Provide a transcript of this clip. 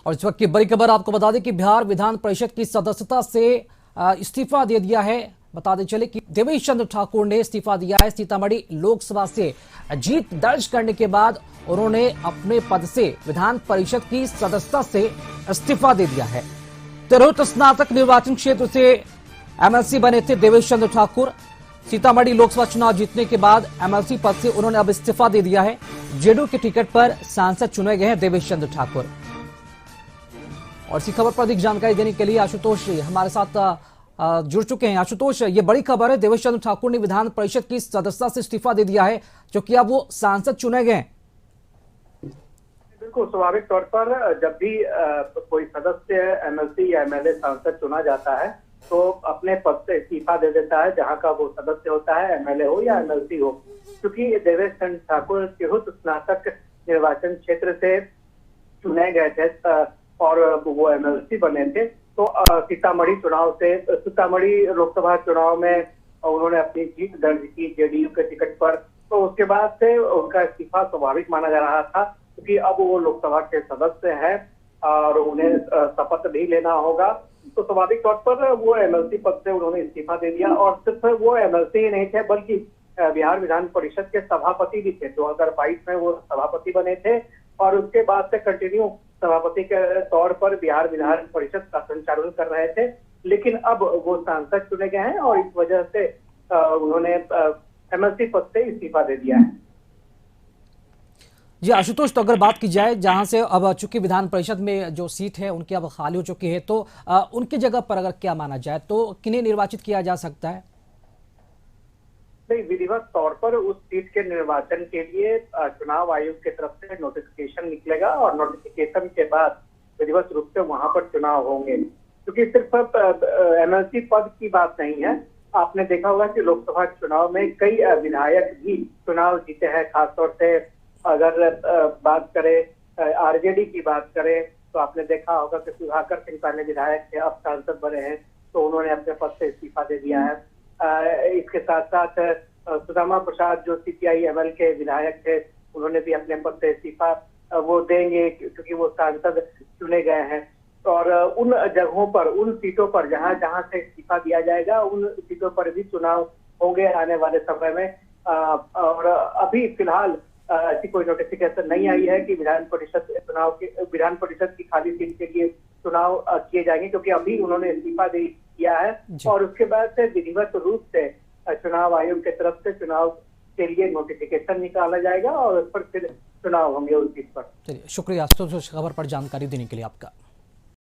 और इस वक्त की बड़ी खबर आपको बता दें कि बिहार विधान परिषद की सदस्यता से इस्तीफा दे दिया है। बता दें चले कि देवेश चंद्र ठाकुर ने इस्तीफा दिया है। सीतामढ़ी लोकसभा से जीत दर्ज करने के बाद उन्होंने अपने पद से विधान परिषद की सदस्यता से इस्तीफा दे दिया है। तिरहुत स्नातक निर्वाचन क्षेत्र से एमएलसी बने थे देवेश चंद्र ठाकुर। सीतामढ़ी लोकसभा चुनाव जीतने के बाद एमएलसी पद से उन्होंने अब इस्तीफा दे दिया है। जेडीयू के टिकट पर सांसद चुने गए हैं देवेश चंद्र ठाकुर। और इसी खबर पर अधिक जानकारी देने के लिए आशुतोष हमारे साथ जुड़ चुके हैं। आशुतोष, ये बड़ी खबर है, देवेश चंद्र ठाकुर ने विधान परिषद की सदस्यता से इस्तीफा दे दिया है, क्योंकि अब वो सांसद चुने गए हैं। बिल्कुल स्वाभाविक तौर पर जब भी कोई सदस्य एमएलसी या एमएलए सांसद चुना जाता है तो अपने पद से इस्तीफा दे देता है, जहां का वो सदस्य होता है, एमएलए हो या एमएलसी हो। क्योंकि देवेश चंद्र ठाकुर तिरहुत स्नातक निर्वाचन क्षेत्र से चुने गए थे और वो एमएलसी बने थे, तो सीतामढ़ी लोकसभा चुनाव में उन्होंने अपनी जीत दर्ज की जेडीयू के टिकट पर। तो उसके बाद से उनका इस्तीफा स्वाभाविक माना जा रहा था, क्योंकि अब वो लोकसभा के सदस्य हैं और उन्हें शपथ भी लेना होगा। तो स्वाभाविक तौर पर वो एमएलसी पद से उन्होंने इस्तीफा दे दिया। और सिर्फ वो एमएलसी ही नहीं थे, बल्कि बिहार विधान परिषद के सभापति भी थे। 2022 में वो सभापति बने थे और उसके बाद से कंटिन्यू सभापति के तौर पर बिहार विधान परिषद का संचालन कर रहे थे। लेकिन अब वो सांसद चुने गए हैं और इस वजह से उन्होंने एमएलसी पद से इस्तीफा दे दिया है। जी आशुतोष, तो अगर बात की जाए जहां से अब चूंकि विधान परिषद में जो सीट है उनकी अब खाली हो चुकी है, तो उनकी जगह पर अगर क्या माना जाए तो किन्हें निर्वाचित किया जा सकता है? नहीं, विधिवत तौर पर उस सीट के निर्वाचन के लिए चुनाव आयोग की तरफ से नोटिफिकेशन निकलेगा और नोटिफिकेशन के बाद विधिवत रूप से वहां पर चुनाव होंगे। क्योंकि सिर्फ एमएलसी पद की बात नहीं है। आपने देखा होगा कि लोकसभा चुनाव में कई विधायक भी चुनाव जीते हैं। खासतौर से अगर बात करें आरजेडी की बात करें तो आपने देखा होगा कि सुधाकर सिंह पहले विधायक थे, अब सांसद बने हैं, तो उन्होंने अपने पद से इस्तीफा दे दिया है। इसके साथ साथ सुदामा प्रसाद जो सीपीआई एमएल के विधायक थे, उन्होंने भी अपने पद से इस्तीफा वो देंगे, क्योंकि वो सांसद चुने गए हैं। और उन जगहों पर, उन सीटों पर जहां जहां से इस्तीफा दिया जाएगा, उन सीटों पर भी चुनाव होंगे आने वाले समय में। और अभी फिलहाल ऐसी कोई नोटिफिकेशन नहीं आई है कि विधान परिषद की खाली सीट के लिए चुनाव किए जाएंगे, क्योंकि अभी उन्होंने इस्तीफा दे दिया है। और उसके बाद से विधिवत रूप से चुनाव आयोग की तरफ से चुनाव के लिए नोटिफिकेशन निकाला जाएगा और उस पर फिर चुनाव होंगे उस सीट पर। चलिए, शुक्रिया खबर पर जानकारी देने के लिए आपका।